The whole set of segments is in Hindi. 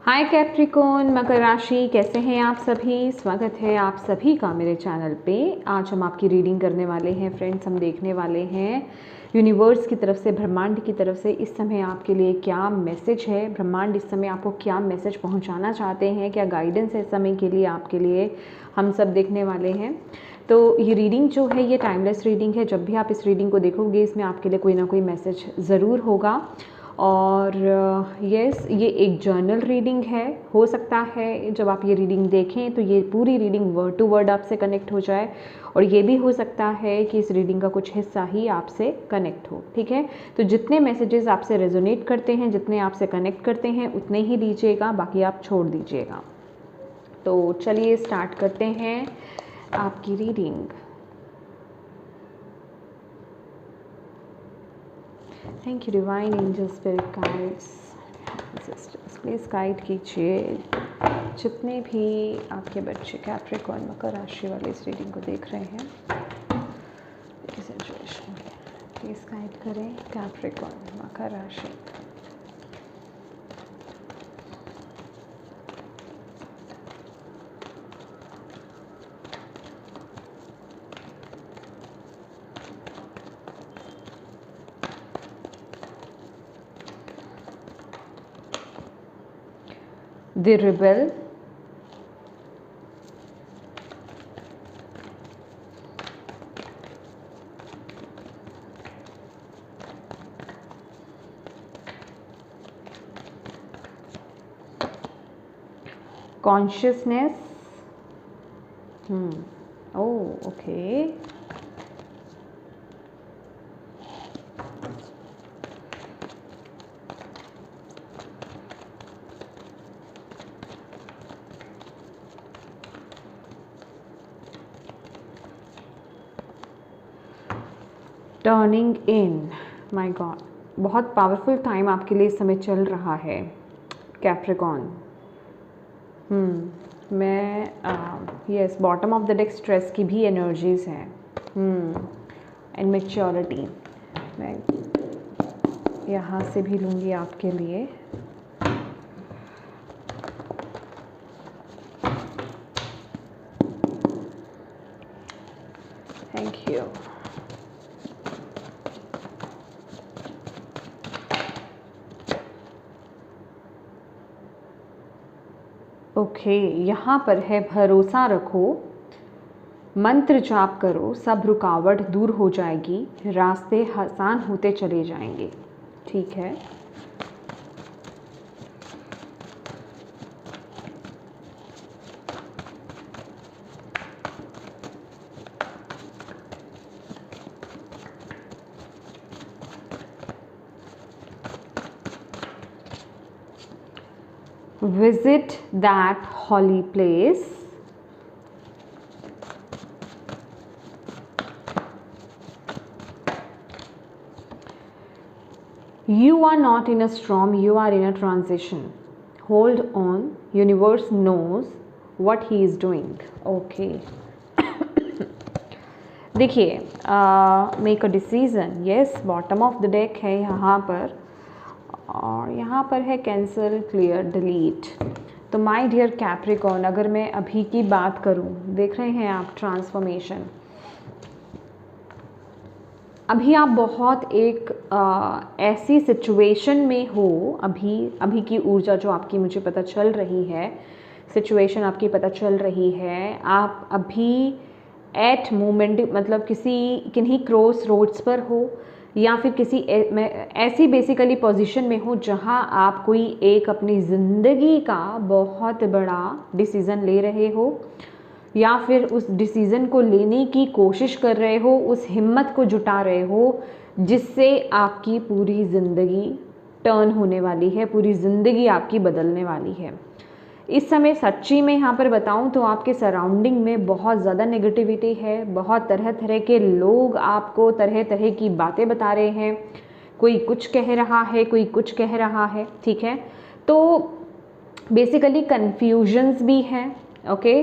हाय कैप्रिकॉर्न, मकर राशि, कैसे हैं आप सभी। स्वागत है आप सभी का मेरे चैनल पे। आज हम आपकी रीडिंग करने वाले हैं फ्रेंड्स। हम देखने वाले हैं यूनिवर्स की तरफ से, ब्रह्मांड की तरफ से इस समय आपके लिए क्या मैसेज है। ब्रह्मांड इस समय आपको क्या मैसेज पहुंचाना चाहते हैं, क्या गाइडेंस है इस समय के लिए आपके लिए, हम सब देखने वाले हैं। तो ये रीडिंग जो है ये टाइमलेस रीडिंग है। जब भी आप इस रीडिंग को देखोगे इसमें आपके लिए कोई ना कोई मैसेज ज़रूर होगा। और यस, ये एक जर्नल रीडिंग है। हो सकता है जब आप ये रीडिंग देखें तो ये पूरी रीडिंग वर्ड टू वर्ड आपसे कनेक्ट हो जाए, और ये भी हो सकता है कि इस रीडिंग का कुछ हिस्सा ही आपसे कनेक्ट हो। ठीक है, तो जितने मैसेजेस आपसे रेजोनेट करते हैं, जितने आपसे कनेक्ट करते हैं, उतने ही लीजिएगा, बाकी आप छोड़ दीजिएगा। तो चलिए स्टार्ट करते हैं आपकी reading. Thank you divine angel spirit guides sisters, please guide कीजिए जितने भी आपके बच्चे कैप्रिकॉर्न मकर राशि वाले इस रीडिंग को देख रहे हैं। सिचुएशन प्लीज़ गाइड करें कैप्रिकॉर्न मकर राशि। The rebel, consciousness. Oh, okay. Turning in, my God, बहुत पावरफुल टाइम आपके लिए इस समय चल रहा है कैप्रिकॉर्न। मैं yes, bottom of the deck stress की भी एनर्जीज हैं एंड मैच्योरिटी। मैं यहाँ से भी लूँगी आपके लिए। Thank you. ओके, यहाँ पर है भरोसा रखो, मंत्र जाप करो, सब रुकावट दूर हो जाएगी, रास्ते आसान होते चले जाएंगे। ठीक है, visit that holy place, you are not in a storm, you are in a transition, hold on, universe knows what he is doing. okay. देखिए, make a decision, yes, bottom of the deck है यहाँ पर, और यहाँ पर है कैंसल, क्लियर, डिलीट। तो माय डियर कैप्रिकॉर्न, अगर मैं अभी की बात करूँ, देख रहे हैं आप ट्रांसफॉर्मेशन। अभी आप बहुत एक ऐसी सिचुएशन में हो, अभी की ऊर्जा जो आपकी मुझे पता चल रही है, सिचुएशन आपकी पता चल रही है, आप अभी एट मोमेंट, मतलब किन्हीं क्रॉस रोड्स पर हो, या फिर किसी ऐसी बेसिकली पोजीशन में हो जहां आप कोई एक अपनी ज़िंदगी का बहुत बड़ा डिसीज़न ले रहे हो, या फिर उस डिसीज़न को लेने की कोशिश कर रहे हो, उस हिम्मत को जुटा रहे हो जिससे आपकी पूरी ज़िंदगी टर्न होने वाली है, पूरी ज़िंदगी आपकी बदलने वाली है। इस समय सच्ची में यहाँ पर बताऊँ तो आपके सराउंडिंग में बहुत ज़्यादा नेगेटिविटी है, बहुत तरह तरह के लोग आपको तरह तरह की बातें बता रहे हैं, कोई कुछ कह रहा है, कोई कुछ कह रहा है। ठीक है, तो बेसिकली कन्फ्यूजन्स भी हैं। ओके,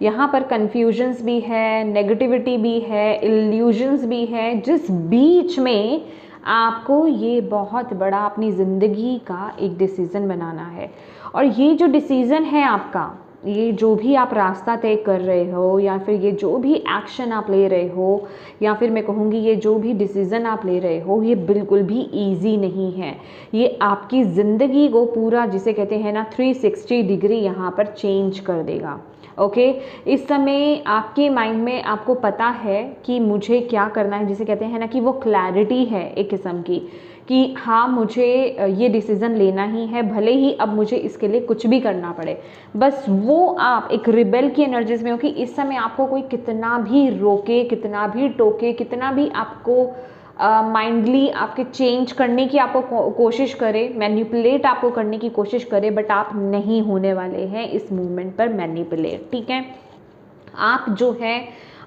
यहाँ पर कन्फ्यूजन्स भी है, नेगेटिविटी भी है, इल्यूजन्स भी है, जिस बीच में आपको ये बहुत बड़ा अपनी ज़िंदगी का एक डिसीज़न बनाना है। और ये जो डिसीज़न है आपका, ये जो भी आप रास्ता तय कर रहे हो, या फिर ये जो भी एक्शन आप ले रहे हो, या फिर मैं कहूँगी ये जो भी डिसीज़न आप ले रहे हो, ये बिल्कुल भी इजी नहीं है। ये आपकी ज़िंदगी को पूरा, जिसे कहते हैं ना, 360 डिग्री यहाँ पर चेंज कर देगा। ओके इस समय आपके माइंड में आपको पता है कि मुझे क्या करना है, जिसे कहते हैं ना कि वो क्लैरिटी है एक किस्म की, कि हाँ मुझे ये डिसीज़न लेना ही है, भले ही अब मुझे इसके लिए कुछ भी करना पड़े। बस वो आप एक रिबेल की एनर्जीज में हो कि इस समय आपको कोई कितना भी रोके, कितना भी टोके, कितना भी आपको माइंडली आपके चेंज करने की आपको कोशिश करे, मैनिपुलेट आपको करने की कोशिश करे, बट आप नहीं होने वाले हैं इस मूवमेंट पर मैनिपुलेट। ठीक है, आप जो है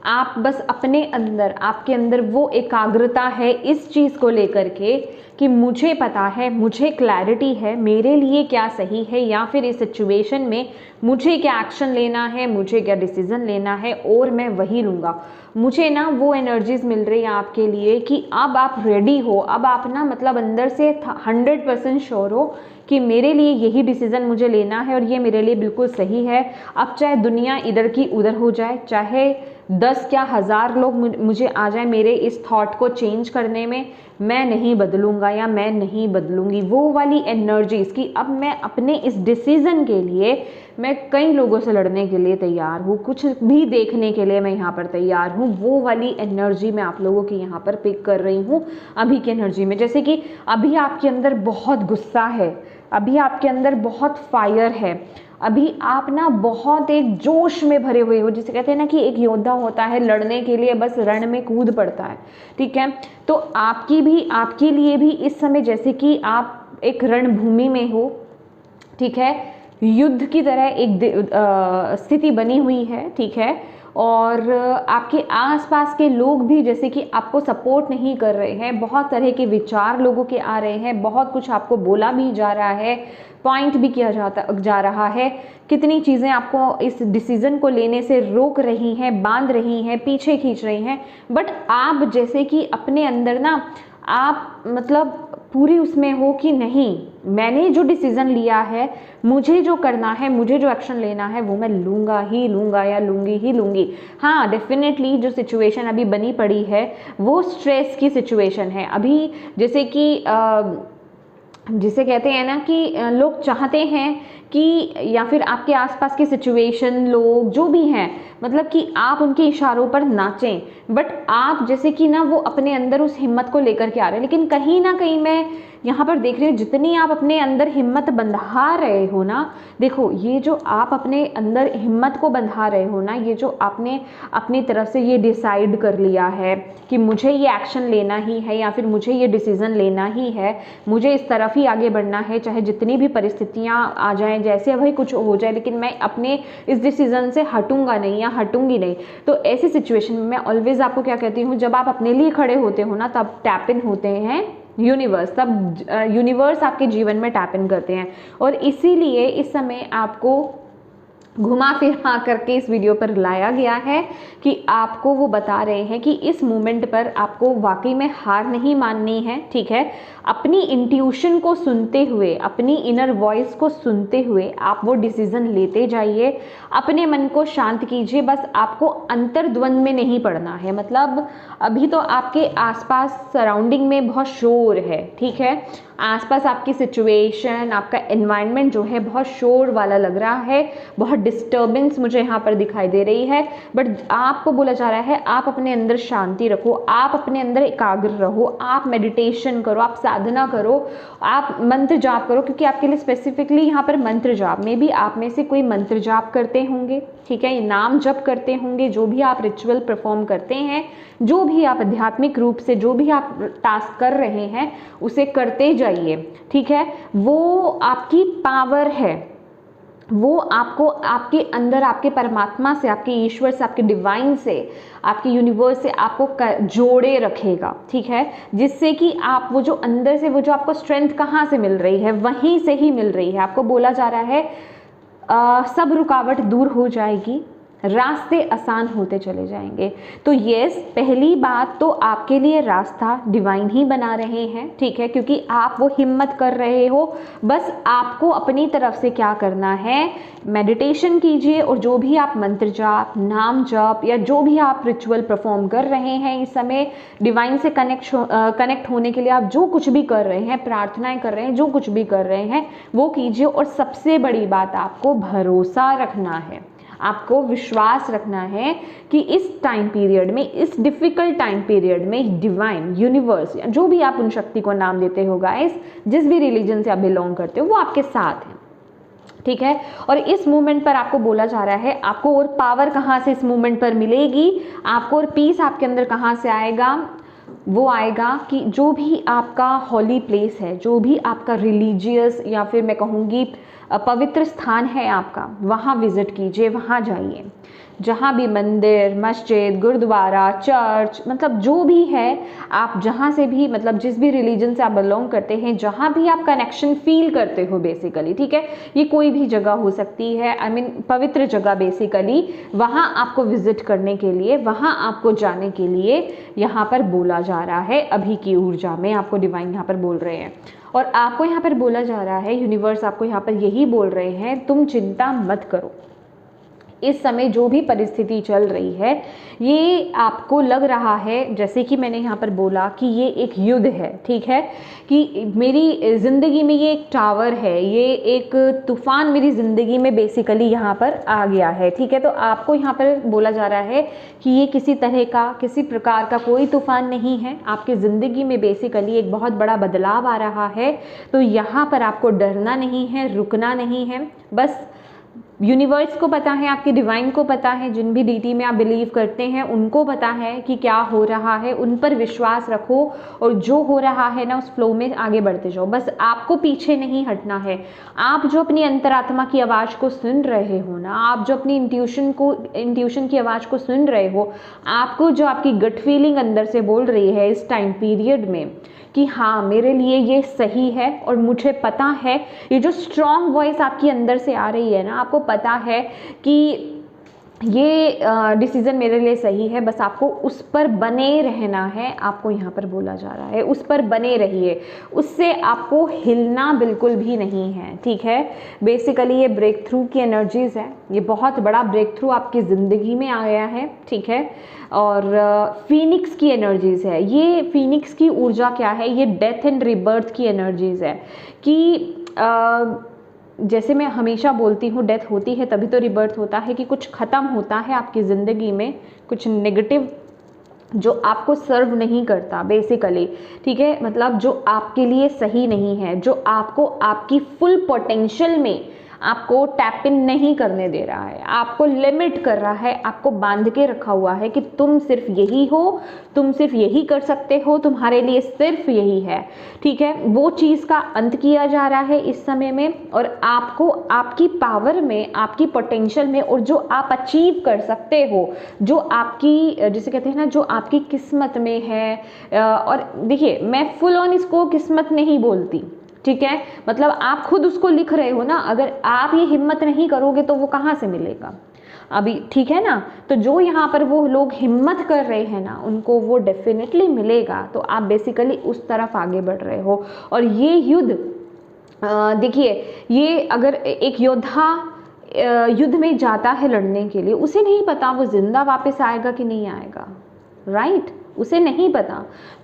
आप बस अपने अंदर, आपके अंदर वो एकाग्रता है इस चीज़ को लेकर के कि मुझे पता है, मुझे क्लैरिटी है मेरे लिए क्या सही है, या फिर इस सिचुएशन में मुझे क्या एक्शन लेना है, मुझे क्या डिसीज़न लेना है, और मैं वही लूँगा। मुझे ना वो एनर्जीज मिल रही है आपके लिए कि अब आप रेडी हो, अब आप ना मतलब अंदर से 100% श्योर हो कि मेरे लिए यही डिसीज़न मुझे लेना है और ये मेरे लिए बिल्कुल सही है। अब चाहे दुनिया इधर की उधर हो जाए, चाहे 10 क्या 1000 लोग मुझे आ जाए मेरे इस थॉट को चेंज करने में, मैं नहीं बदलूंगा या मैं नहीं बदलूंगी। वो वाली एनर्जीज की अब मैं अपने इस डिसीज़न के लिए मैं कई लोगों से लड़ने के लिए तैयार हूँ, कुछ भी देखने के लिए मैं यहाँ पर तैयार हूँ। वो वाली एनर्जी मैं आप लोगों की यहाँ पर पिक कर रही हूँ अभी की एनर्जी में। जैसे कि अभी आपके अंदर बहुत गुस्सा है, अभी आपके अंदर बहुत फायर है, अभी आप ना बहुत एक जोश में भरे हुए हो, जिसे कहते हैं ना कि एक योद्धा होता है लड़ने के लिए बस रण में कूद पड़ता है। ठीक है, तो आपके लिए भी इस समय जैसे कि आप एक रणभूमि में हो, ठीक है, युद्ध की तरह एक स्थिति बनी हुई है। ठीक है, और आपके आसपास के लोग भी जैसे कि आपको सपोर्ट नहीं कर रहे हैं, बहुत तरह के विचार लोगों के आ रहे हैं, बहुत कुछ आपको बोला भी जा रहा है, पॉइंट भी किया जा रहा है, कितनी चीज़ें आपको इस डिसीज़न को लेने से रोक रही हैं, बांध रही हैं, पीछे खींच रही हैं। बट आप जैसे कि अपने अंदर ना आप मतलब पूरी उसमें हो कि नहीं, मैंने जो डिसीज़न लिया है, मुझे जो करना है, मुझे जो एक्शन लेना है, वो मैं लूँगा ही लूँगा या लूँगी ही लूँगी। हाँ डेफिनेटली जो सिचुएशन अभी बनी पड़ी है वो स्ट्रेस की सिचुएशन है। अभी जैसे कि जिसे कहते हैं ना कि लोग चाहते हैं कि, या फिर आपके आसपास की सिचुएशन लोग जो भी हैं, मतलब कि आप उनके इशारों पर नाचें, बट आप जैसे कि ना वो अपने अंदर उस हिम्मत को लेकर के आ रहे हैं। लेकिन कहीं ना कहीं मैं यहाँ पर देख रही हूँ जितनी आप अपने अंदर हिम्मत बंधा रहे हो ना, देखो ये जो आप अपने अंदर हिम्मत को बंधा रहे हो ना, ये जो आपने अपनी तरफ से ये डिसाइड कर लिया है कि मुझे ये एक्शन लेना ही है या फिर मुझे ये डिसीज़न लेना ही है, मुझे इस तरफ ही आगे बढ़ना है, चाहे जितनी भी परिस्थितियाँ आ जाएं, जैसे वही कुछ हो जाए, लेकिन मैं अपने इस डिसीज़न से हटूंगा नहीं या हटूंगी नहीं। तो ऐसी सिचुएशन में मैं ऑलवेज आपको क्या कहती हूँ, जब आप अपने लिए खड़े होते हो ना, तब टैप इन होते हैं यूनिवर्स, तब यूनिवर्स आपके जीवन में टैप इन करते हैं। और इसीलिए इस समय आपको घुमा फिरा करके इस वीडियो पर लाया गया है कि आपको वो बता रहे हैं कि इस मोमेंट पर आपको वाकई में हार नहीं माननी है। ठीक है, अपनी इंट्यूशन को सुनते हुए, अपनी इनर वॉइस को सुनते हुए आप वो डिसीज़न लेते जाइए, अपने मन को शांत कीजिए। बस आपको अंतर्द्वंद में नहीं पड़ना है। मतलब अभी तो आपके आसपास सराउंडिंग में बहुत शोर है, ठीक है, आसपास आपकी सिचुएशन, आपका एनवायरनमेंट जो है बहुत शोर वाला लग रहा है, बहुत डिस्टर्बेंस मुझे यहाँ पर दिखाई दे रही है। बट आपको बोला जा रहा है आप अपने अंदर शांति रखो, आप अपने अंदर एकाग्र रहो, आप मेडिटेशन करो, आप साधना करो, आप मंत्र जाप करो, क्योंकि आपके लिए स्पेसिफिकली यहाँ पर मंत्र जाप, में भी आप में से कोई मंत्र जाप करते होंगे, ठीक है, नाम जप करते होंगे, जो भी आप रिचुअल परफॉर्म करते हैं, जो भी आप आध्यात्मिक रूप से जो भी आप टास्क कर रहे हैं उसे करते जाइए। ठीक है, वो आपकी पावर है, वो आपको आपके अंदर, आपके परमात्मा से, आपके ईश्वर से, आपके डिवाइन से, आपके यूनिवर्स से आपको जोड़े रखेगा। ठीक है, जिससे कि आप वो जो अंदर से वो जो आपको स्ट्रेंथ कहाँ से मिल रही है, वहीं से ही मिल रही है। आपको बोला जा रहा है सब रुकावट दूर हो जाएगी, रास्ते आसान होते चले जाएंगे। तो यस, पहली बात तो आपके लिए रास्ता डिवाइन ही बना रहे हैं, ठीक है, क्योंकि आप वो हिम्मत कर रहे हो। बस आपको अपनी तरफ से क्या करना है, मेडिटेशन कीजिए और जो भी आप मंत्र जाप, नाम जाप या जो भी आप रिचुअल परफॉर्म कर रहे हैं इस समय, डिवाइन से कनेक्ट होने के लिए आप जो कुछ भी कर रहे हैं, प्रार्थनाएं कर रहे हैं, जो कुछ भी कर रहे हैं वो कीजिए। और सबसे बड़ी बात, आपको भरोसा रखना है, आपको विश्वास रखना है कि इस टाइम पीरियड में, इस डिफ़िकल्ट टाइम पीरियड में डिवाइन, यूनिवर्स, जो भी आप उन शक्ति को नाम देते हो गाइस, जिस भी रिलीजन से आप बिलोंग करते हो, वो आपके साथ है, ठीक है। और इस मूवमेंट पर आपको बोला जा रहा है, आपको और पावर कहाँ से इस मूवमेंट पर मिलेगी, आपको और पीस आपके अंदर कहाँ से आएगा, वो आएगा कि जो भी आपका हॉली प्लेस है, जो भी आपका रिलीजियस या फिर मैं कहूँगी पवित्र स्थान है आपका, वहाँ विज़िट कीजिए, वहाँ जाइए। जहाँ भी मंदिर, मस्जिद, गुरुद्वारा, चर्च, मतलब जो भी है, आप जहाँ से भी, मतलब जिस भी रिलीजन से आप बिलोंग करते हैं, जहाँ भी आप कनेक्शन फील करते हो बेसिकली, ठीक है, ये कोई भी जगह हो सकती है, आई मीन पवित्र जगह बेसिकली, वहाँ आपको विजिट करने के लिए, वहाँ आपको जाने के लिए यहाँ पर बोला जा रहा है। अभी की ऊर्जा में आपको डिवाइन यहाँ पर बोल रहे हैं और आपको यहाँ पर बोला जा रहा है, यूनिवर्स आपको यहाँ पर यही बोल रहे हैं, तुम चिंता मत करो। इस समय जो भी परिस्थिति चल रही है, ये आपको लग रहा है, जैसे कि मैंने यहाँ पर बोला कि ये एक युद्ध है, ठीक है, कि मेरी ज़िंदगी में ये एक टावर है, ये एक तूफान मेरी ज़िंदगी में बेसिकली यहाँ पर आ गया है, ठीक है। तो आपको यहाँ पर बोला जा रहा है कि ये किसी तरह का, किसी प्रकार का कोई तूफान नहीं है, आपकी ज़िंदगी में बेसिकली एक बहुत बड़ा बदलाव आ रहा है। तो यहाँ पर आपको डरना नहीं है, रुकना नहीं है, बस यूनिवर्स को पता है, आपके डिवाइन को पता है, जिन भी डीटी में आप बिलीव करते हैं उनको पता है कि क्या हो रहा है, उन पर विश्वास रखो और जो हो रहा है ना, उस फ्लो में आगे बढ़ते जाओ। बस आपको पीछे नहीं हटना है। आप जो अपनी अंतरात्मा की आवाज़ को सुन रहे हो ना, आप जो अपनी इंट्यूशन की आवाज़ को सुन रहे हो, आपको जो आपकी गट फीलिंग अंदर से बोल रही है इस टाइम पीरियड में कि हाँ मेरे लिए ये सही है और मुझे पता है, ये जो स्ट्रॉन्ग वॉइस आपकी अंदर से आ रही है ना, आपको पता है कि ये डिसीज़न मेरे लिए सही है, बस आपको उस पर बने रहना है। आपको यहाँ पर बोला जा रहा है उस पर बने रहिए, उससे आपको हिलना बिल्कुल भी नहीं है, ठीक है। बेसिकली ये ब्रेक थ्रू की एनर्जीज़ है, ये बहुत बड़ा ब्रेक थ्रू आपकी ज़िंदगी में आ गया है, ठीक है। और फीनिक्स की एनर्जीज़ है, ये फीनिक्स की ऊर्जा क्या है, ये डेथ एंड रिबर्थ की एनर्जीज़ है कि जैसे मैं हमेशा बोलती हूँ, डेथ होती है तभी तो रिबर्थ होता है, कि कुछ ख़त्म होता है आपकी ज़िंदगी में, कुछ नेगेटिव जो आपको सर्व नहीं करता बेसिकली, ठीक है, मतलब जो आपके लिए सही नहीं है, जो आपको आपकी फुल पोटेंशियल में आपको टैप इन नहीं करने दे रहा है, आपको लिमिट कर रहा है, आपको बांध के रखा हुआ है कि तुम सिर्फ यही हो, तुम सिर्फ यही कर सकते हो, तुम्हारे लिए सिर्फ यही है, ठीक है। वो चीज़ का अंत किया जा रहा है इस समय में, और आपको आपकी पावर में, आपकी पोटेंशियल में, और जो आप अचीव कर सकते हो, जो आपकी, जिसे कहते हैं ना, जो आपकी किस्मत में है। और देखिए, मैं फुल ऑन इसको किस्मत नहीं बोलती, ठीक है, मतलब आप खुद उसको लिख रहे हो ना, अगर आप ये हिम्मत नहीं करोगे तो वो कहाँ से मिलेगा अभी, ठीक है ना। तो जो यहाँ पर वो लोग हिम्मत कर रहे हैं ना, उनको वो डेफिनेटली मिलेगा। तो आप बेसिकली उस तरफ आगे बढ़ रहे हो। और ये युद्ध, देखिए, ये अगर एक योद्धा युद्ध में जाता है लड़ने के लिए, उसे नहीं पता वो जिंदा वापस आएगा कि नहीं आएगा, राइट, उसे नहीं पता।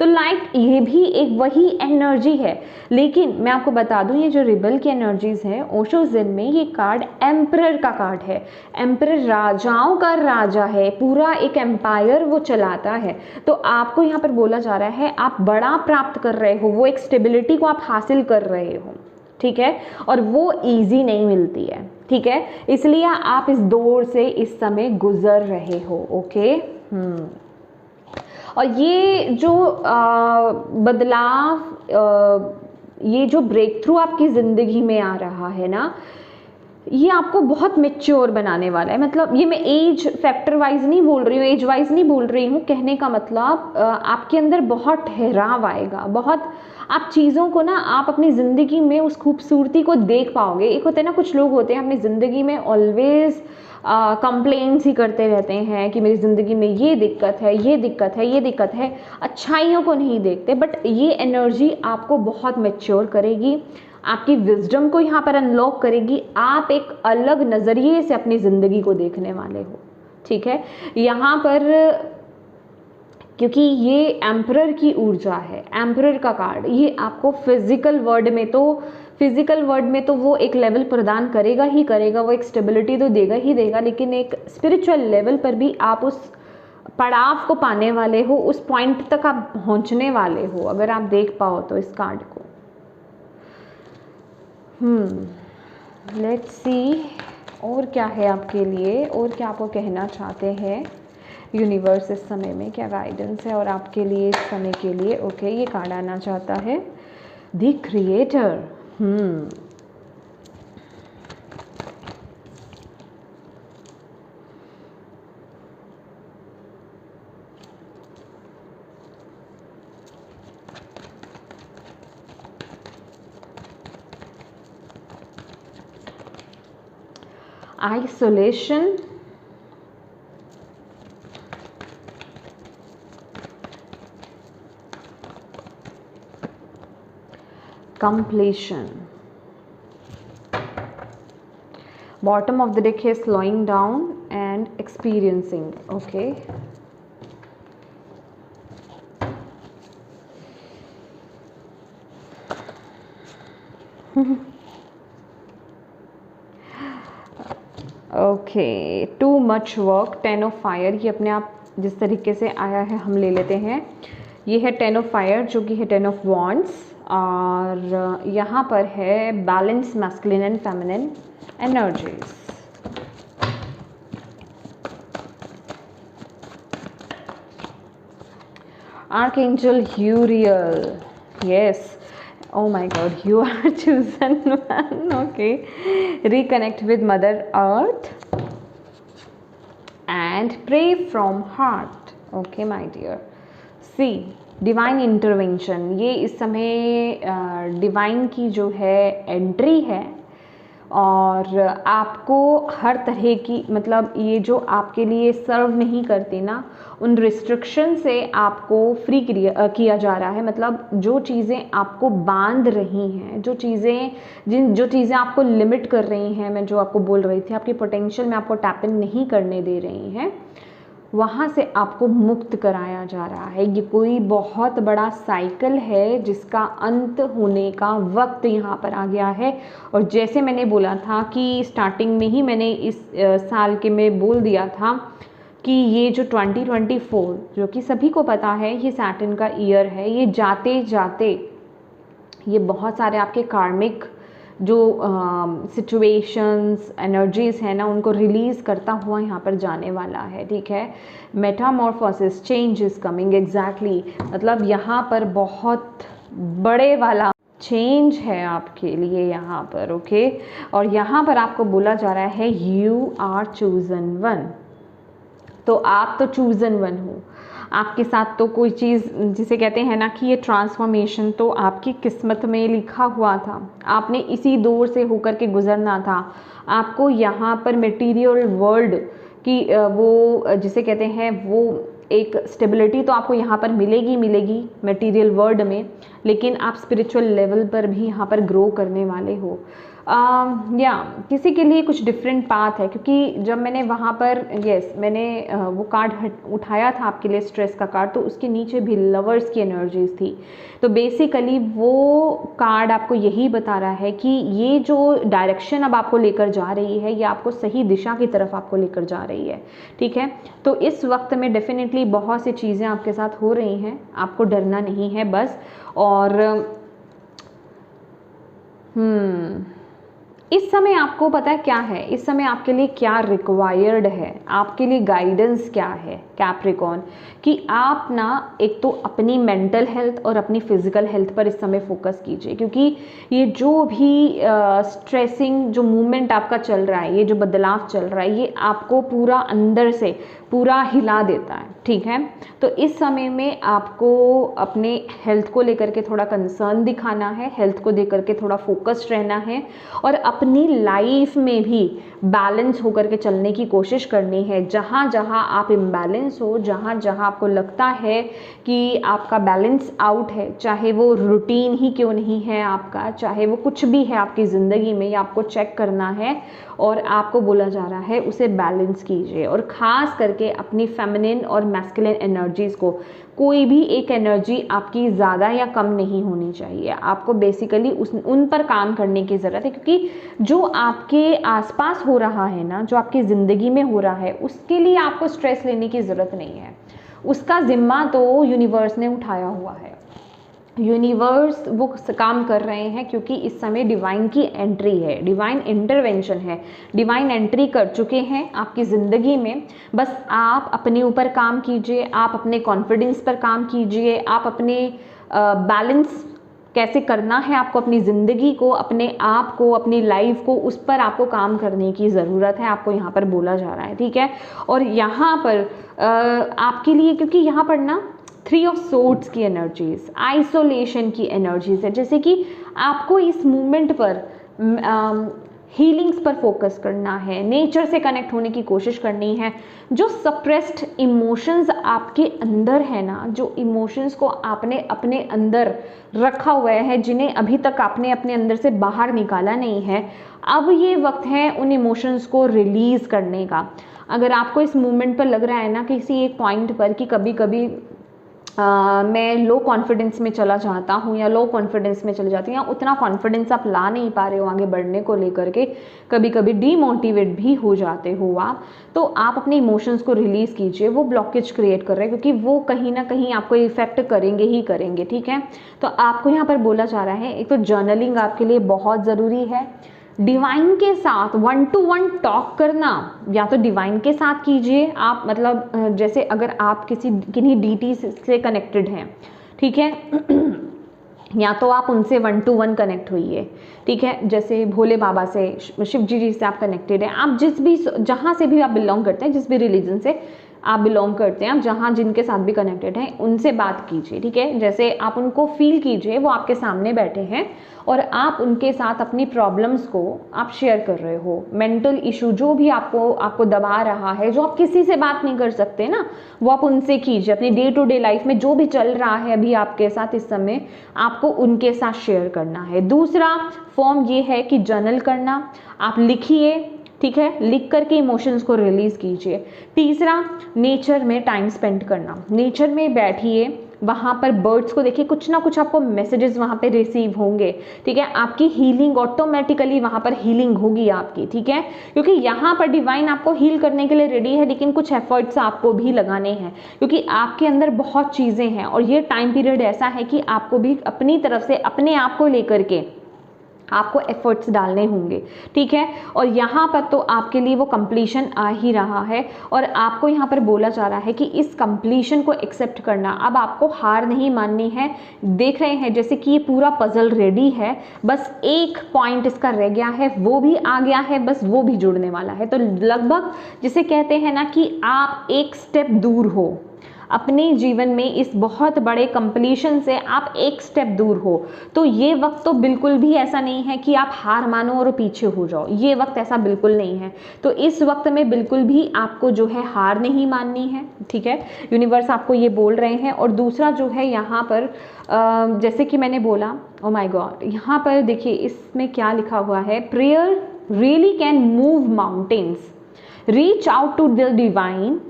तो लाइक ये भी एक वही एनर्जी है। लेकिन मैं आपको बता दूं, ये जो रिबल की एनर्जीज है, ओशो ज़ेन में ये कार्ड एम्परर का कार्ड है। एम्परर राजाओं का राजा है, पूरा एक एम्पायर वो चलाता है। तो आपको यहाँ पर बोला जा रहा है आप बड़ा प्राप्त कर रहे हो, वो एक स्टेबिलिटी को आप हासिल कर रहे हो, ठीक है, और वो ईजी नहीं मिलती है, ठीक है, इसलिए आप इस दौर से इस समय गुजर रहे हो, ओके। और ये जो बदलाव, ये जो ब्रेक थ्रू आपकी ज़िंदगी में आ रहा है ना, ये आपको बहुत मैच्योर बनाने वाला है। मतलब ये मैं एज फैक्टर वाइज नहीं बोल रही हूँ, एज वाइज नहीं बोल रही हूँ, कहने का मतलब आपके अंदर बहुत ठहराव आएगा, बहुत आप चीज़ों को ना, आप अपनी ज़िंदगी में उस खूबसूरती को देख पाओगे। एक होते हैं ना, कुछ लोग होते हैं अपनी ज़िंदगी में ऑलवेज़ कंप्लेंट्स ही करते रहते हैं कि मेरी ज़िंदगी में ये दिक्कत है, ये दिक्कत है, ये दिक्कत है, अच्छाइयों को नहीं देखते। बट ये एनर्जी आपको बहुत मैच्योर करेगी, आपकी विजडम को यहाँ पर अनलॉक करेगी, आप एक अलग नज़रिए से अपनी ज़िंदगी को देखने वाले हो। ठीक है, यहाँ पर क्योंकि ये एम्परर की ऊर्जा है, एम्परर का कार्ड, ये आपको फिजिकल वर्ल्ड में तो वो एक लेवल प्रदान करेगा ही करेगा, वो एक स्टेबिलिटी तो देगा ही देगा, लेकिन एक स्पिरिचुअल लेवल पर भी आप उस पड़ाव को पाने वाले हो, उस पॉइंट तक आप पहुंचने वाले हो, अगर आप देख पाओ तो इस कार्ड को। लेट्स सी और क्या है आपके लिए, और क्या आपको कहना चाहते हैं यूनिवर्स इस समय में, क्या गाइडेंस है और आपके लिए इस समय के लिए। ओके, ये कार्ड आना चाहता है the creator. Isolation, completion, bottom of the deck है slowing down and experiencing. okay, okay, too much work, 10 of fire, ये अपने आप जिस तरीके से आया है हम ले लेते हैं। ये है 10 ऑफ फायर जो कि है 10 ऑफ वॉन्ड्स, और यहाँ पर है balance masculine and feminine energies. Archangel यूरियल, yes, oh my god, you are chosen one. okay, reconnect with mother earth and pray from heart. okay my dear, see divine intervention, ये इस समय डिवाइन की जो है एंट्री है, और आपको हर तरह की, मतलब ये जो आपके लिए सर्व नहीं करते ना, उन रिस्ट्रिक्शन से आपको फ्री किया जा रहा है। मतलब जो चीज़ें आपको बांध रही हैं, जो चीज़ें आपको लिमिट कर रही हैं, मैं जो आपको बोल रही थी, आपकी पोटेंशियल में आपको टैप इन नहीं करने दे रही हैं, वहाँ से आपको मुक्त कराया जा रहा है। ये कोई बहुत बड़ा साइकिल है जिसका अंत होने का वक्त यहाँ पर आ गया है। और जैसे मैंने बोला था कि स्टार्टिंग में ही मैंने इस साल के में बोल दिया था कि ये जो 2024, जो कि सभी को पता है ये सैटर्न का ईयर है, ये जाते जाते ये बहुत सारे आपके कार्मिक जो सिचुएशंस एनर्जीज़ हैं ना, उनको रिलीज़ करता हुआ यहाँ पर जाने वाला है। ठीक है, Metamorphosis, change is coming, exactly, मतलब यहाँ पर बहुत बड़े वाला चेंज है आपके लिए यहाँ पर। ओके, और यहाँ पर आपको बोला जा रहा है यू आर चूजन वन, तो आप तो चूजन वन हो, आपके साथ तो कोई चीज़ जिसे कहते हैं ना कि ये ट्रांसफॉर्मेशन तो आपकी किस्मत में लिखा हुआ था, आपने इसी दौर से होकर के गुजरना था। आपको यहाँ पर मटेरियल वर्ल्ड की वो जिसे कहते हैं वो एक स्टेबिलिटी तो आपको यहाँ पर मिलेगी मटेरियल वर्ल्ड में, लेकिन आप स्पिरिचुअल लेवल पर भी यहाँ पर ग्रो करने वाले हो। या किसी के लिए कुछ डिफरेंट पाथ है, क्योंकि जब मैंने वहाँ पर मैंने वो कार्ड उठाया था आपके लिए, स्ट्रेस का कार्ड, तो उसके नीचे भी लवर्स की एनर्जीज थी। तो बेसिकली वो कार्ड आपको यही बता रहा है कि ये जो डायरेक्शन अब आपको लेकर जा रही है, ये आपको सही दिशा की तरफ आपको लेकर जा रही है। ठीक है, तो इस वक्त में डेफिनेटली बहुत सी चीज़ें आपके साथ हो रही हैं, आपको डरना नहीं है बस। और इस समय आपको पता है क्या है, इस समय आपके लिए क्या रिक्वायर्ड है, आपके लिए गाइडेंस क्या है कैप्रिकॉर्न, कि आप ना एक तो अपनी मेंटल हेल्थ और अपनी फिजिकल हेल्थ पर इस समय फोकस कीजिए, क्योंकि ये जो भी स्ट्रेसिंग जो मूवमेंट आपका चल रहा है, ये जो बदलाव चल रहा है, ये आपको पूरा अंदर से पूरा हिला देता है, ठीक है। तो इस समय में आपको अपने हेल्थ को लेकर के थोड़ा कंसर्न दिखाना है, हेल्थ को लेकर के थोड़ा फोकस्ड रहना है, और अपनी लाइफ में भी बैलेंस होकर के चलने की कोशिश करनी है। जहाँ जहाँ आप इम्बैलेंस हो, जहाँ जहाँ आपको लगता है कि आपका बैलेंस आउट है, चाहे वो रूटीन ही क्यों नहीं है आपका, चाहे वो कुछ भी है आपकी ज़िंदगी में, ये आपको चेक करना है और आपको बोला जा रहा है उसे बैलेंस कीजिए। और ख़ास करके अपनी फेमिनिन और मैस्कुलिन एनर्जीज़ को, कोई भी एक एनर्जी आपकी ज़्यादा या कम नहीं होनी चाहिए, आपको बेसिकली उन पर काम करने की ज़रूरत है, क्योंकि जो आपके आसपास हो रहा है ना, जो आपकी ज़िंदगी में हो रहा है, उसके लिए आपको स्ट्रेस लेने की ज़रूरत नहीं है, उसका ज़िम्मा तो यूनिवर्स ने उठाया हुआ है। यूनिवर्स वो काम कर रहे हैं, क्योंकि इस समय डिवाइन की एंट्री है, डिवाइन इंटरवेंशन है, डिवाइन एंट्री कर चुके हैं आपकी ज़िंदगी में। बस आप अपने ऊपर काम कीजिए, आप अपने कॉन्फिडेंस पर काम कीजिए, आप अपने बैलेंस कैसे करना है आपको, अपनी ज़िंदगी को, अपने आप को, अपनी लाइफ को, उस पर आपको काम करने की ज़रूरत है, आपको यहाँ पर बोला जा रहा है, ठीक है। और यहाँ पर आपके लिए, क्योंकि यहाँ पर ना 3 ऑफ सोर्ड्स की एनर्जीज, आइसोलेशन की एनर्जीज है, जैसे कि आपको इस मूवमेंट पर हीलिंग्स पर फोकस करना है, नेचर से कनेक्ट होने की कोशिश करनी है। जो सप्रेस्ड इमोशंस आपके अंदर है ना, जो इमोशंस को आपने अपने अंदर रखा हुआ है, जिन्हें अभी तक आपने अपने अंदर से बाहर निकाला नहीं है, अब ये वक्त है उन इमोशंस को रिलीज़ करने का। अगर आपको इस मूवमेंट पर लग रहा है ना किसी एक पॉइंट पर कि कभी कभी मैं लो कॉन्फिडेंस में चला जाता हूँ या लो कॉन्फिडेंस में चले जाती हूँ, या उतना कॉन्फिडेंस आप ला नहीं पा रहे हो आगे बढ़ने को लेकर के, कभी कभी डीमोटिवेट भी हो जाते हो आप, तो आप अपने इमोशंस को रिलीज़ कीजिए। वो ब्लॉकेज क्रिएट कर रहे हैं, क्योंकि वो कहीं ना कहीं आपको इफेक्ट करेंगे ही करेंगे, ठीक है। तो आपको यहाँ पर बोला जा रहा है, एक तो जर्नलिंग आपके लिए बहुत ज़रूरी है, डिवाइन के साथ 1 to 1 टॉक करना, या तो डिवाइन के साथ कीजिए आप, मतलब जैसे अगर आप किन्हीं डीटी से कनेक्टेड हैं, ठीक है, या तो आप उनसे 1 to 1 कनेक्ट होइए, ठीक है। जैसे भोले बाबा से, शिव जी से आप कनेक्टेड हैं, आप जहाँ से भी आप बिलोंग करते हैं, जिस भी रिलीजन से आप बिलोंग करते हैं, आप जहाँ जिनके साथ भी कनेक्टेड हैं, उनसे बात कीजिए, ठीक है। जैसे आप उनको फील कीजिए, वो आपके सामने बैठे हैं और आप उनके साथ अपनी प्रॉब्लम्स को आप शेयर कर रहे हो। मेंटल इशू जो भी आपको दबा रहा है, जो आप किसी से बात नहीं कर सकते ना, वो आप उनसे कीजिए। अपनी डे टू डे लाइफ में जो भी चल रहा है अभी आपके साथ इस समय, आपको उनके साथ शेयर करना है। दूसरा फॉर्म ये है कि जर्नल करना, आप लिखिए, ठीक है, लिख करके इमोशंस को रिलीज़ कीजिए। तीसरा, नेचर में टाइम स्पेंड करना, नेचर में बैठिए, वहाँ पर बर्ड्स को देखिए, कुछ ना कुछ आपको मैसेजेस वहाँ पे रिसीव होंगे, ठीक है। आपकी हीलिंग ऑटोमेटिकली वहाँ पर हीलिंग होगी आपकी, ठीक है, क्योंकि यहाँ पर डिवाइन आपको हील करने के लिए रेडी है, लेकिन कुछ एफर्ट्स आपको भी लगाने हैं, क्योंकि आपके अंदर बहुत चीज़ें हैं और ये टाइम पीरियड ऐसा है कि आपको भी अपनी तरफ से अपने आप को लेकर के आपको एफर्ट्स डालने होंगे, ठीक है। और यहाँ पर तो आपके लिए वो कंप्लीशन आ ही रहा है, और आपको यहाँ पर बोला जा रहा है कि इस कंप्लीशन को एक्सेप्ट करना, अब आपको हार नहीं माननी है। देख रहे हैं जैसे कि ये पूरा पजल रेडी है, बस एक पॉइंट इसका रह गया है, वो भी आ गया है, बस वो भी जुड़ने वाला है। तो लगभग जिसे कहते हैं ना कि आप एक स्टेप दूर हो अपने जीवन में, इस बहुत बड़े कंप्लीशन से आप एक स्टेप दूर हो। तो ये वक्त तो बिल्कुल भी ऐसा नहीं है कि आप हार मानो और पीछे हो जाओ, ये वक्त ऐसा बिल्कुल नहीं है। तो इस वक्त में बिल्कुल भी आपको जो है हार नहीं माननी है, ठीक है, यूनिवर्स आपको ये बोल रहे हैं। और दूसरा जो है यहाँ पर जैसे कि मैंने बोला, ओ माय गॉड, यहाँ पर देखिए इसमें क्या लिखा हुआ है, prayer really can move mountains, reach out to the divine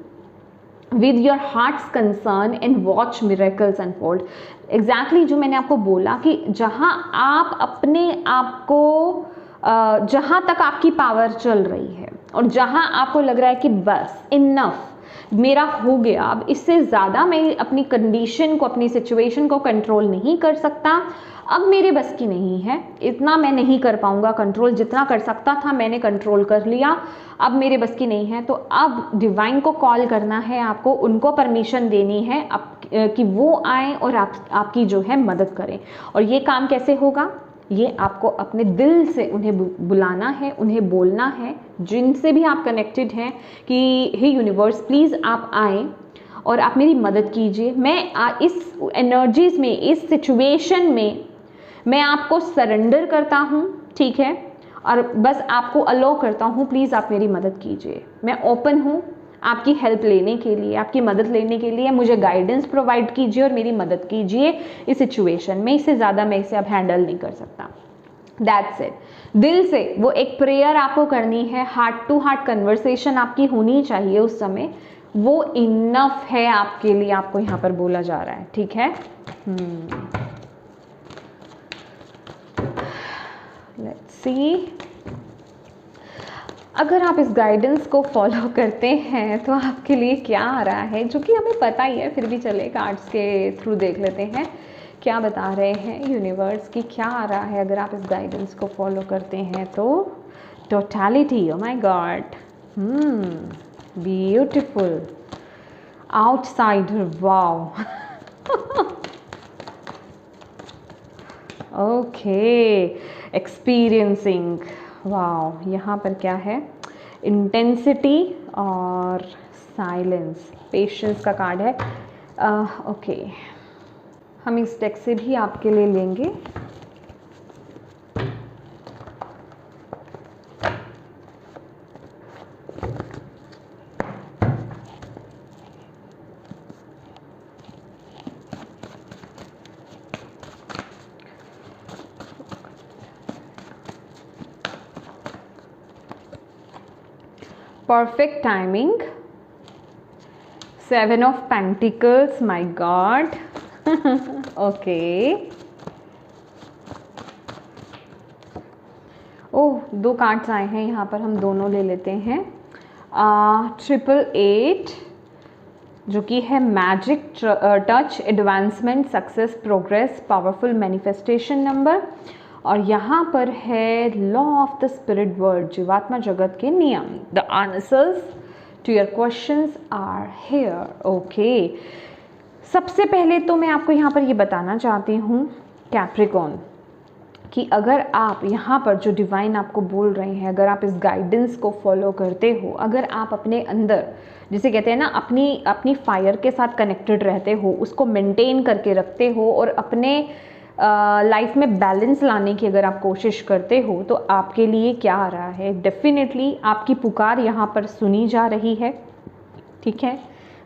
with your heart's concern and watch miracles unfold। Exactly जो मैंने आपको बोला कि जहाँ आप अपने आप को जहाँ तक आपकी पावर चल रही है और जहाँ आपको लग रहा है कि बस इनफ, मेरा हो गया, अब इससे ज़्यादा मैं अपनी कंडीशन को, अपनी सिचुएशन को कंट्रोल नहीं कर सकता, अब मेरे बस की नहीं है, इतना मैं नहीं कर पाऊँगा कंट्रोल, जितना कर सकता था मैंने कंट्रोल कर लिया, अब मेरे बस की नहीं है। तो अब डिवाइन को कॉल करना है आपको, उनको परमिशन देनी है कि वो आए और आपकी जो है मदद करें। और ये काम कैसे होगा? ये आपको अपने दिल से उन्हें बुलाना है, उन्हें बोलना है, जिनसे भी आप कनेक्टेड हैं, कि हे यूनिवर्स प्लीज़ आप आएँ और आप मेरी मदद कीजिए। मैं इस एनर्जीज़ में, इस सिचुएशन में मैं आपको सरेंडर करता हूँ, ठीक है, और बस आपको अलो करता हूँ, प्लीज़ आप मेरी मदद कीजिए। मैं ओपन हूँ आपकी हेल्प लेने के लिए, आपकी मदद लेने के लिए। मुझे गाइडेंस प्रोवाइड कीजिए और मेरी मदद कीजिए इस सिचुएशन में, इससे ज़्यादा मैं इसे अब हैंडल नहीं कर सकता। That's it. दिल से वो एक प्रेयर आपको करनी है, हार्ट टू हार्ट कन्वर्सेशन आपकी होनी चाहिए उस समय, वो इनफ है आपके लिए, आपको यहाँ पर बोला जा रहा है, ठीक है। लेट्स सी, अगर आप इस गाइडेंस को फॉलो करते हैं तो आपके लिए क्या आ रहा है, जो कि हमें पता ही है, फिर भी चले कार्ड्स के थ्रू देख लेते हैं क्या बता रहे हैं यूनिवर्स की, क्या आ रहा है अगर आप इस गाइडेंस को फॉलो करते हैं तो। Totality, oh my God, beautiful, outsider, wow, okay, experiencing, wow, यहाँ पर क्या है, इंटेंसिटी और साइलेंस, पेशेंस का कार्ड है। ओके, हम इस डेक से भी आपके लिए लेंगे। Perfect timing, 7 of Pentacles, my God, okay, oh, 2 cards आए हैं यहाँ पर, हम दोनों ले लेते हैं। 888 जो कि है magic touch, advancement, success, progress, powerful manifestation number, और यहाँ पर है law of the spirit world, जीवात्मा जगत के नियम। The answers to your questions are here. Okay, सबसे पहले तो मैं आपको यहाँ पर ये बताना चाहती हूँ कैप्रिकॉर्न, कि अगर आप यहाँ पर जो डिवाइन आपको बोल रहे हैं, अगर आप इस गाइडेंस को फॉलो करते हो, अगर आप अपने अंदर, जिसे कहते हैं ना, अपनी फायर के साथ कनेक्टेड रहते हो, उसको मेंटेन करके रखते हो, और अपने लाइफ में बैलेंस लाने की अगर आप कोशिश करते हो, तो आपके लिए क्या आ रहा है, डेफिनेटली आपकी पुकार यहाँ पर सुनी जा रही है, ठीक है।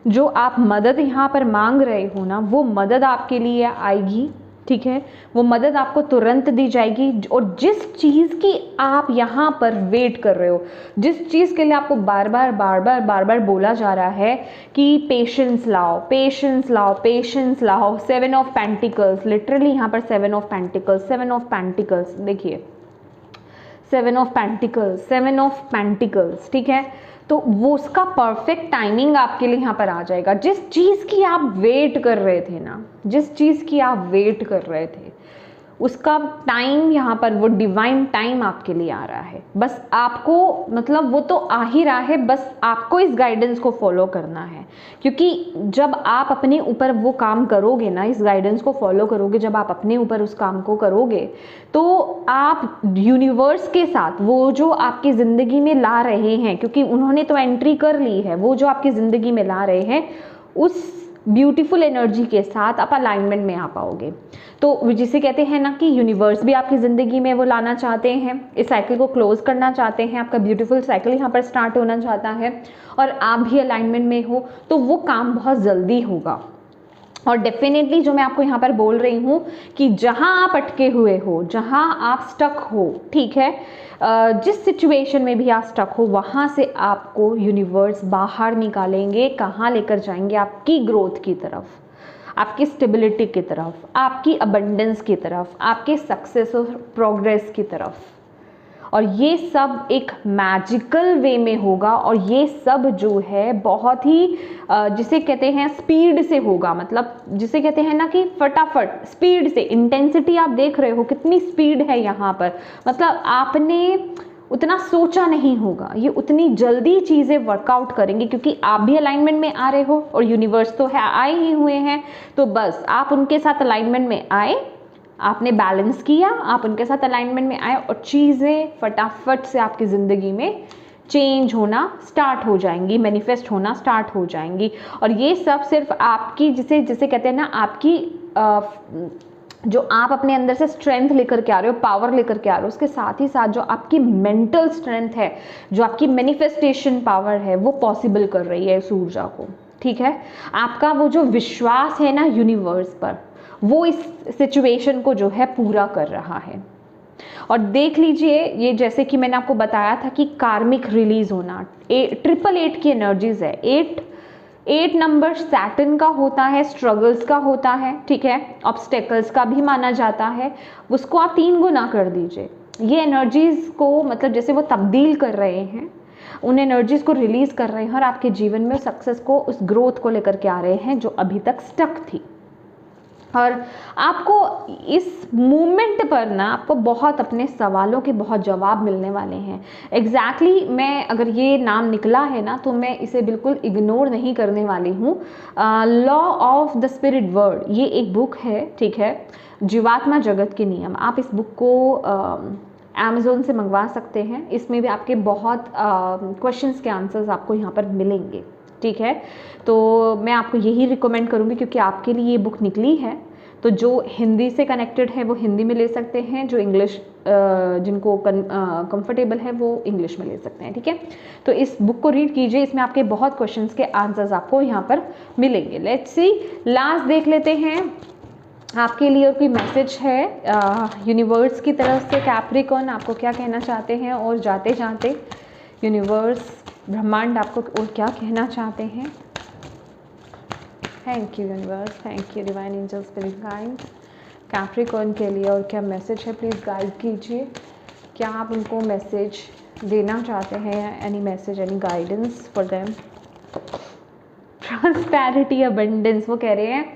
जो आप मदद यहाँ पर मांग रहे हो ना, वो मदद आपके लिए आएगी, ठीक है, वो मदद आपको तुरंत दी जाएगी। और जिस चीज़ की आप यहाँ पर वेट कर रहे हो, जिस चीज़ के लिए आपको बार बार बोला जा रहा है कि पेशेंस लाओ, पेशेंस लाओ, पेशेंस लाओ, 7 ऑफ पेंटिकल्स, लिटरली यहाँ पर 7 ऑफ पेंटिकल्स, 7 ऑफ पेंटिकल्स, देखिए 7 ऑफ पेंटिकल्स, 7 ऑफ पेंटिकल्स, ठीक है। तो वो उसका परफेक्ट टाइमिंग आपके लिए यहाँ पर आ जाएगा। जिस चीज़ की आप वेट कर रहे थे ना, जिस चीज़ की आप वेट कर रहे थे, उसका टाइम यहाँ पर, वो डिवाइन टाइम आपके लिए आ रहा है। बस आपको, मतलब वो तो आ ही रहा है, बस आपको इस गाइडेंस को फॉलो करना है। क्योंकि जब आप अपने ऊपर वो काम करोगे ना, इस गाइडेंस को फॉलो करोगे, जब आप अपने ऊपर उस काम को करोगे, तो आप यूनिवर्स के साथ, वो जो आपकी ज़िंदगी में ला रहे हैं, क्योंकि उन्होंने तो एंट्री कर ली है, वो जो आपकी ज़िंदगी में ला रहे हैं, उस ब्यूटीफुल एनर्जी के साथ आप अलाइनमेंट में आ पाओगे। तो जिसे कहते हैं ना कि यूनिवर्स भी आपकी ज़िंदगी में वो लाना चाहते हैं, इस साइकिल को क्लोज करना चाहते हैं, आपका ब्यूटीफुल साइकिल यहाँ पर स्टार्ट होना चाहता है, और आप भी अलाइनमेंट में हो, तो वो काम बहुत जल्दी होगा। और डेफिनेटली जो मैं आपको यहाँ पर बोल रही हूँ कि जहाँ आप अटके हुए हो, जहाँ आप स्टक हो, ठीक है, जिस सिचुएशन में भी आप स्टक हो, वहाँ से आपको यूनिवर्स बाहर निकालेंगे। कहाँ लेकर जाएंगे? आपकी ग्रोथ की तरफ, आपकी स्टेबिलिटी की तरफ, आपकी अबंडेंस की तरफ, आपके सक्सेस और प्रोग्रेस की तरफ। और ये सब एक मैजिकल वे में होगा, और ये सब जो है बहुत ही जिसे कहते हैं स्पीड से होगा, मतलब जिसे कहते हैं ना कि फटाफट स्पीड से। इंटेंसिटी आप देख रहे हो कितनी स्पीड है यहाँ पर, मतलब आपने उतना सोचा नहीं होगा, ये उतनी जल्दी चीज़ें वर्कआउट करेंगी, क्योंकि आप भी अलाइनमेंट में आ रहे हो और यूनिवर्स तो है आए ही हुए हैं। तो बस आप उनके साथ अलाइनमेंट में आए, आपने बैलेंस किया, आप उनके साथ अलाइनमेंट में आए और चीज़ें फटाफट से आपकी ज़िंदगी में चेंज होना स्टार्ट हो जाएंगी, मैनिफेस्ट होना स्टार्ट हो जाएंगी। और ये सब सिर्फ आपकी जिसे कहते हैं ना, आपकी जो आप अपने अंदर से स्ट्रेंथ लेकर के आ रहे हो, पावर लेकर के आ रहे हो, उसके साथ ही साथ जो आपकी मेंटल स्ट्रेंथ है, जो आपकी मैनिफेस्टेशन पावर है, वो पॉसिबल कर रही है इस ऊर्जा को। ठीक है, आपका वो जो विश्वास है ना यूनिवर्स पर, वो इस सिचुएशन को जो है पूरा कर रहा है। और देख लीजिए, ये जैसे कि मैंने आपको बताया था कि कार्मिक रिलीज होना, 888 की एनर्जीज है। 8 नंबर सैटर्न का होता है, स्ट्रगल्स का होता है, ठीक है, ऑब्स्टेकल्स का भी माना जाता है। उसको आप 3 गुना कर दीजिए। ये एनर्जीज को मतलब जैसे वो तब्दील कर रहे हैं, उन एनर्जीज को रिलीज कर रहे हैं और आपके जीवन में सक्सेस को, उस ग्रोथ को लेकर के आ रहे हैं जो अभी तक स्टक थी। और आपको इस मूवमेंट पर ना आपको बहुत अपने सवालों के बहुत जवाब मिलने वाले हैं। एग्जैक्टली मैं अगर ये नाम निकला है ना तो मैं इसे बिल्कुल इग्नोर नहीं करने वाली हूँ। Law of the spirit world, ये एक बुक है, ठीक है, जीवात्मा जगत के नियम। आप इस बुक को अमेज़ोन से मंगवा सकते हैं। इसमें भी आपके बहुत क्वेश्चंस के आंसर्स आपको यहाँ पर मिलेंगे, ठीक है। तो मैं आपको यही रिकमेंड करूँगी, क्योंकि आपके लिए ये बुक निकली है। तो जो हिंदी से कनेक्टेड है वो हिंदी में ले सकते हैं, जो इंग्लिश जिनको कंफर्टेबल है वो इंग्लिश में ले सकते हैं, ठीक है। तो इस बुक को रीड कीजिए, इसमें आपके बहुत क्वेश्चंस के आंसर्स आपको यहाँ पर मिलेंगे। लेट्स सी, लास्ट देख लेते हैं आपके लिए और कोई मैसेज है यूनिवर्स की तरफ से। कैप्रिकॉर्न आपको क्या कहना चाहते हैं, और जाते जाते यूनिवर्स ब्रह्मांड आपको और क्या कहना चाहते हैं। Thank you universe, thank you divine angel spirit guide. Capricorn के लिए और क्या मैसेज है, प्लीज़ गाइड कीजिए। क्या आप उनको मैसेज देना चाहते हैं, any message, any guidance for them. Prosperity, abundance, वो कह रहे हैं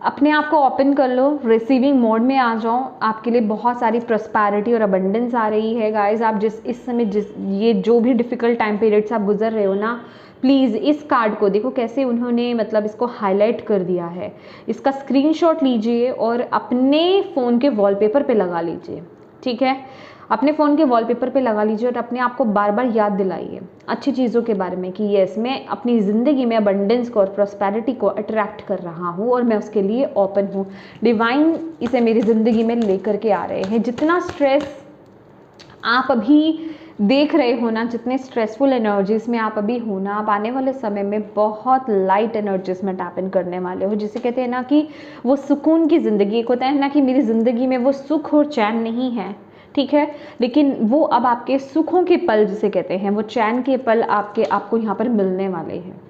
अपने आप को ओपन कर लो, रिसीविंग मोड में आ जाओ। आपके लिए बहुत सारी प्रॉस्पेरिटी और अबंडेंस आ रही है गाइस। आप इस समय ये जो भी डिफ़िकल्ट टाइम पीरियड से आप गुजर रहे हो ना, प्लीज़ इस कार्ड को देखो कैसे उन्होंने मतलब इसको हाईलाइट कर दिया है। इसका स्क्रीनशॉट लीजिए और अपने फ़ोन के वॉलपेपर पे लगा लीजिए, ठीक है। अपने फ़ोन के वॉलपेपर पे लगा लीजिए और अपने आप को बार बार याद दिलाइए अच्छी चीज़ों के बारे में कि यस, मैं अपनी ज़िंदगी में अबंडेंस को और प्रॉस्पेरिटी को अट्रैक्ट कर रहा हूँ और मैं उसके लिए ओपन हूँ। डिवाइन इसे मेरी ज़िंदगी में लेकर के आ रहे हैं। जितना स्ट्रेस आप अभी देख रहे हो ना, जितने स्ट्रेसफुल एनर्जीज़ में आप अभी हो ना, आप आने वाले समय में बहुत लाइट एनर्जीज़ में टैप इन करने वाले हो। जिसे कहते हैं ना कि वो सुकून की ज़िंदगी, एक होता है ना कि मेरी ज़िंदगी में वो सुख और चैन नहीं है, ठीक है, लेकिन वो अब आपके सुखों के पल जिसे कहते हैं, वो चैन के पल आपको यहाँ पर मिलने वाले हैं।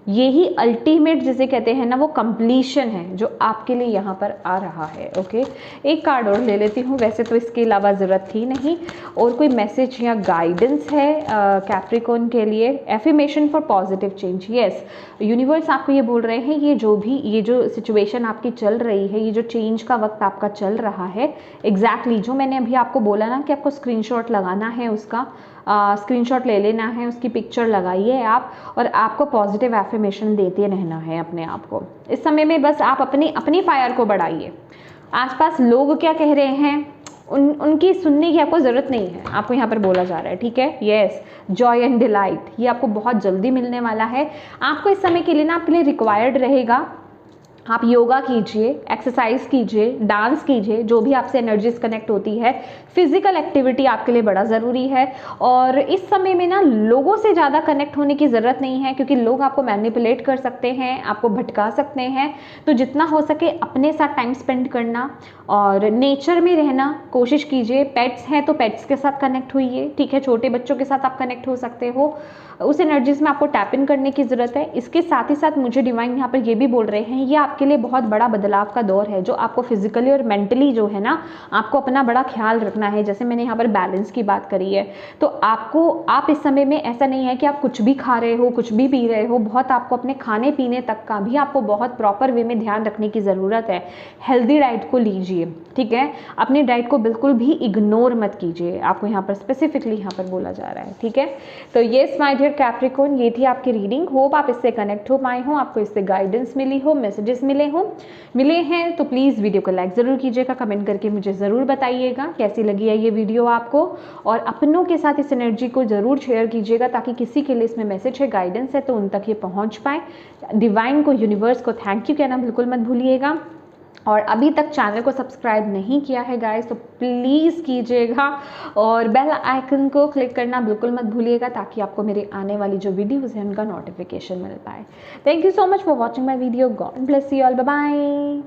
यही अल्टीमेट जिसे कहते हैं ना वो कंप्लीशन है जो आपके लिए यहाँ पर आ रहा है। ओके, एक कार्ड और ले लेती हूँ, वैसे तो इसके अलावा ज़रूरत थी नहीं। और कोई मैसेज या गाइडेंस है कैप्रिकॉर्न के लिए? Affirmation for positive change. Yes, universe आपको ये बोल रहे हैं ये जो सिचुएशन आपकी चल रही है, ये जो चेंज का वक्त आपका चल रहा है, एग्जैक्टली जो मैंने अभी आपको बोला ना कि आपको स्क्रीनशॉट लगाना है, उसका स्क्रीनशॉट ले लेना है, उसकी पिक्चर लगाइए आप, और आपको पॉजिटिव एफर्मेशन देते रहना है अपने आप को। इस समय में बस आप अपनी फायर को बढ़ाइए। आसपास लोग क्या कह रहे हैं उनकी सुनने की आपको ज़रूरत नहीं है, आपको यहाँ पर बोला जा रहा है, ठीक है। यस, जॉय एंड डिलाइट ये आपको बहुत जल्दी मिलने वाला है। आपको इस समय के लिए ना आपके लिए रिक्वायर्ड रहेगा आप योगा कीजिए, एक्सरसाइज कीजिए, डांस कीजिए, जो भी आपसे एनर्जीज कनेक्ट होती है। फिजिकल एक्टिविटी आपके लिए बड़ा ज़रूरी है। और इस समय में ना लोगों से ज़्यादा कनेक्ट होने की ज़रूरत नहीं है, क्योंकि लोग आपको मैनिपुलेट कर सकते हैं, आपको भटका सकते हैं। तो जितना हो सके अपने साथ टाइम स्पेंड करना और नेचर में रहना कोशिश कीजिए। पेट्स हैं तो पेट्स के साथ कनेक्ट होइए, ठीक है, छोटे बच्चों के साथ आप कनेक्ट हो सकते हो, उस एनर्जीज में आपको टैप इन करने की ज़रूरत है। इसके साथ ही साथ मुझे डिवाइन यहाँ पर ये भी बोल रहे हैं, ये आपके आपके लिए बहुत बड़ा बदलाव का दौर है, जो आपको फिजिकली और मेंटली जो है ना आपको अपना बड़ा ख्याल रखना है। जैसे मैंने यहाँ पर बैलेंस की बात करी है, तो आप इस समय में ऐसा नहीं है कि आप कुछ भी खा रहे हो, कुछ भी पी रहे हो, बहुत आपको अपने खाने पीने तक का भी आपको बहुत प्रॉपर वे में ध्यान रखने की ज़रूरत है। हेल्दी डाइट को लीजिए, ठीक है, अपनी डाइट को बिल्कुल भी इग्नोर मत कीजिए, आपको यहाँ पर स्पेसिफिकली यहाँ पर बोला जा रहा है, ठीक है। तो येस माय डियर कैप्रिकॉर्न, ये थी आपकी रीडिंग। होप आप इससे कनेक्ट हो पाए हो, आपको इससे गाइडेंस मिली हो, मैसेजेस मिले हैं तो प्लीज़ वीडियो को लाइक ज़रूर कीजिएगा, कमेंट करके मुझे ज़रूर बताइएगा कैसी लगी है ये वीडियो आपको, और अपनों के साथ इस एनर्जी को ज़रूर शेयर कीजिएगा ताकि किसी के लिए इसमें मैसेज है, गाइडेंस है तो उन तक ये पहुँच पाए। डिवाइन को, यूनिवर्स को थैंक यू कहना बिल्कुल मत भूलिएगा। और अभी तक चैनल को सब्सक्राइब नहीं किया है गाइस तो प्लीज़ कीजिएगा, और बेल आइकन को क्लिक करना बिल्कुल मत भूलिएगा ताकि आपको मेरे आने वाली जो वीडियोज़ हैं उनका नोटिफिकेशन मिल पाए। Thank you so much for watching my video. God bless you all, bye bye.